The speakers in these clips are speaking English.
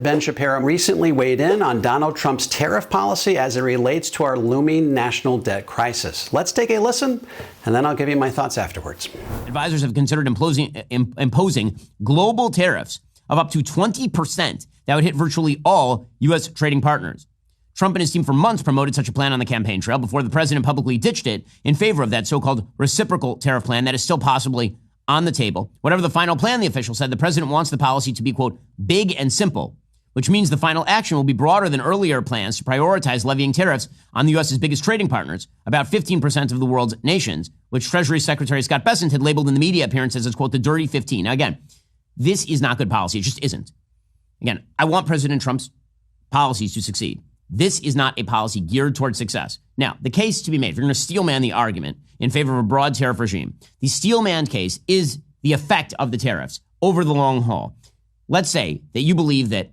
Ben Shapiro recently weighed in on Donald Trump's tariff policy as it relates to our looming national debt crisis. Let's take a listen, and then I'll give you my thoughts afterwards. Advisors have considered imposing global tariffs of up to 20% that would hit virtually all U.S. trading partners. Trump and his team for months promoted such a plan on the campaign trail before the president publicly ditched it in favor of that so-called reciprocal tariff plan that is still possibly on the table. Whatever the final plan, the official said, the president wants the policy to be, quote, big and simple, which means the final action will be broader than earlier plans to prioritize levying tariffs on the U.S.'s biggest trading partners, about 15% of the world's nations, which Treasury Secretary Scott Bessent had labeled in the media appearances as, quote, the dirty 15. Now, again, this is not good policy. It just isn't. Again, I want President Trump's policies to succeed. This is not a policy geared towards success. Now, the case to be made, if you're going to steelman the argument in favor of a broad tariff regime, the steelman case is the effect of the tariffs over the long haul. Let's say that you believe that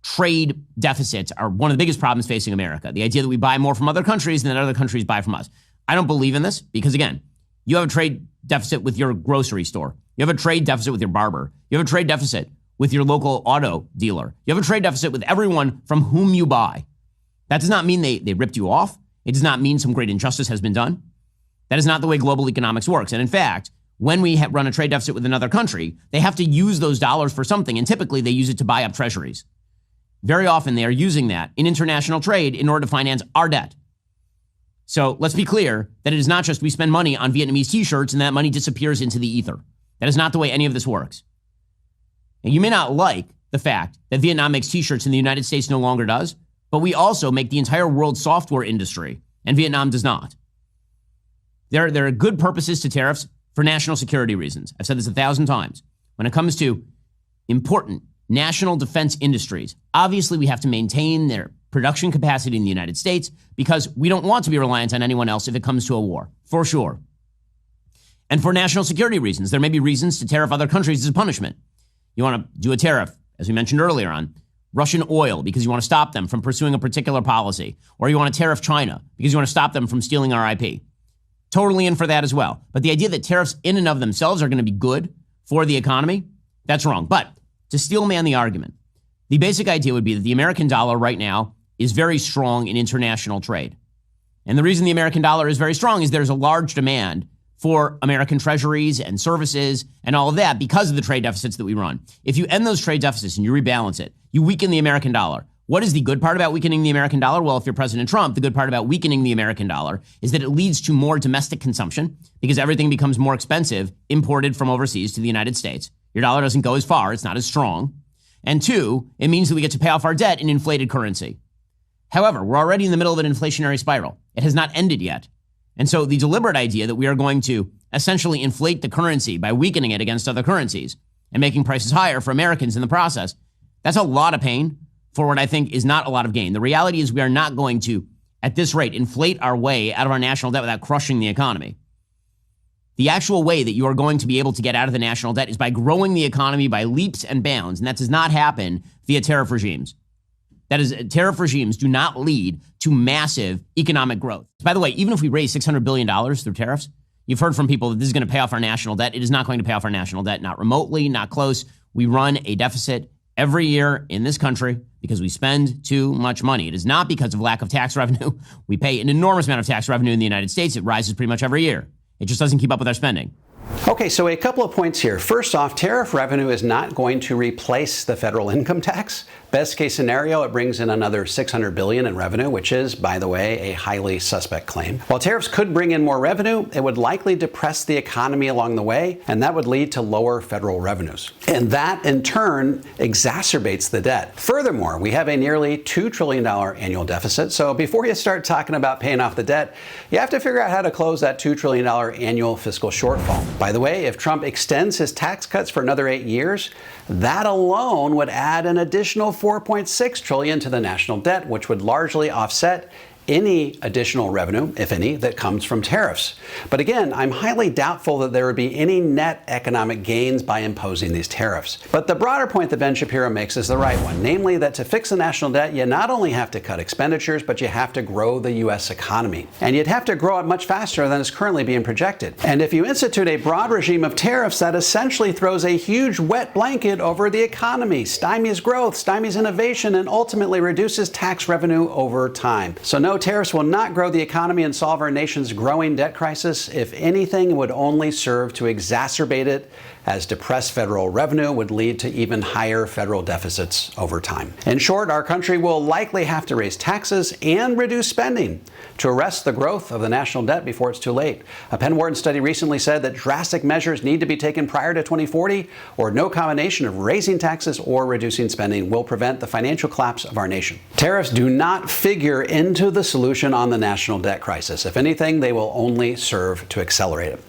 trade deficits are one of the biggest problems facing America. The idea that we buy more from other countries than that other countries buy from us. I don't believe in this because, again, you have a trade deficit with your grocery store. You have a trade deficit with your barber. You have a trade deficit with your local auto dealer. You have a trade deficit with everyone from whom you buy. That does not mean they ripped you off. It does not mean some great injustice has been done. That is not the way global economics works. And in fact, when we run a trade deficit with another country, they have to use those dollars for something. And typically they use it to buy up treasuries. Very often they are using that in international trade in order to finance our debt. So let's be clear that it is not just we spend money on Vietnamese t-shirts and that money disappears into the ether. That is not the way any of this works. And you may not like the fact that Vietnam makes t-shirts and the United States no longer does, but we also make the entire world software industry, and Vietnam does not. There are good purposes to tariffs for national security reasons. I've said this 1,000 times. When it comes to important national defense industries, obviously we have to maintain their production capacity in the United States because we don't want to be reliant on anyone else if it comes to a war, for sure. And for national security reasons, there may be reasons to tariff other countries as a punishment. You want to do a tariff, as we mentioned earlier, on Russian oil because you want to stop them from pursuing a particular policy, or you want to tariff China because you want to stop them from stealing our IP. Totally in for that as well. But the idea that tariffs in and of themselves are going to be good for the economy, that's wrong. But to steelman the argument, the basic idea would be that the American dollar right now is very strong in international trade. And the reason the American dollar is very strong is there's a large demand for American treasuries and services and all of that because of the trade deficits that we run. If you end those trade deficits and you rebalance it, you weaken the American dollar. What is the good part about weakening the American dollar? Well, if you're President Trump, the good part about weakening the American dollar is that it leads to more domestic consumption because everything becomes more expensive imported from overseas to the United States. Your dollar doesn't go as far. It's not as strong. And two, it means that we get to pay off our debt in inflated currency. However, we're already in the middle of an inflationary spiral. It has not ended yet. And so the deliberate idea that we are going to essentially inflate the currency by weakening it against other currencies and making prices higher for Americans in the process, that's a lot of pain for what I think is not a lot of gain. The reality is we are not going to, at this rate, inflate our way out of our national debt without crushing the economy. The actual way that you are going to be able to get out of the national debt is by growing the economy by leaps and bounds, and that does not happen via tariff regimes. That is, tariff regimes do not lead to massive economic growth. By the way, even if we raise $600 billion through tariffs, you've heard from people that this is going to pay off our national debt. It is not going to pay off our national debt, not remotely, not close. We run a deficit every year in this country because we spend too much money. It is not because of lack of tax revenue. We pay an enormous amount of tax revenue in the United States. It rises pretty much every year. It just doesn't keep up with our spending. Okay, so a couple of points here. First off, tariff revenue is not going to replace the federal income tax. Best case scenario, it brings in another $600 billion in revenue, which is, by the way, a highly suspect claim. While tariffs could bring in more revenue, it would likely depress the economy along the way, and that would lead to lower federal revenues. And that, in turn, exacerbates the debt. Furthermore, we have a nearly $2 trillion annual deficit, so before you start talking about paying off the debt, you have to figure out how to close that $2 trillion annual fiscal shortfall. By the way, if Trump extends his tax cuts for another 8 years, that alone would add an additional $4.6 trillion to the national debt, which would largely offset any additional revenue, if any, that comes from tariffs. But again, I'm highly doubtful that there would be any net economic gains by imposing these tariffs. But the broader point that Ben Shapiro makes is the right one, namely that to fix the national debt, you not only have to cut expenditures, but you have to grow the U.S. economy. And you'd have to grow it much faster than is currently being projected. And if you institute a broad regime of tariffs, that essentially throws a huge wet blanket over the economy, stymies growth, stymies innovation, and ultimately reduces tax revenue over time. So no, tariffs will not grow the economy and solve our nation's growing debt crisis. If anything, it would only serve to exacerbate it, as depressed federal revenue would lead to even higher federal deficits over time. In short, our country will likely have to raise taxes and reduce spending to arrest the growth of the national debt before it's too late. A Penn Wharton study recently said that drastic measures need to be taken prior to 2040, or no combination of raising taxes or reducing spending will prevent the financial collapse of our nation. Tariffs do not figure into the solution on the national debt crisis. If anything, they will only serve to accelerate it.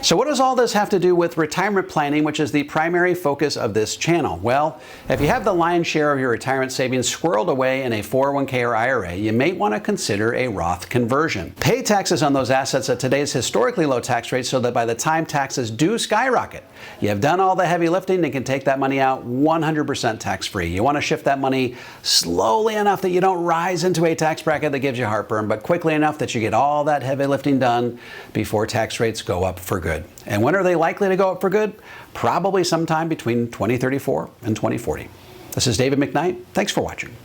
So what does all this have to do with retirement planning, which is the primary focus of this channel? Well, if you have the lion's share of your retirement savings squirreled away in a 401k or IRA, you may want to consider a Roth conversion. Pay taxes on those assets at today's historically low tax rates so that by the time taxes do skyrocket, you have done all the heavy lifting and can take that money out 100% tax-free. You want to shift that money slowly enough that you don't rise into a tax bracket that gives you heartburn, but quickly enough that you get all that heavy lifting done before tax rates go up for good. And when are they likely to go up for good? Probably sometime between 2034 and 2040. This is David McKnight. Thanks for watching.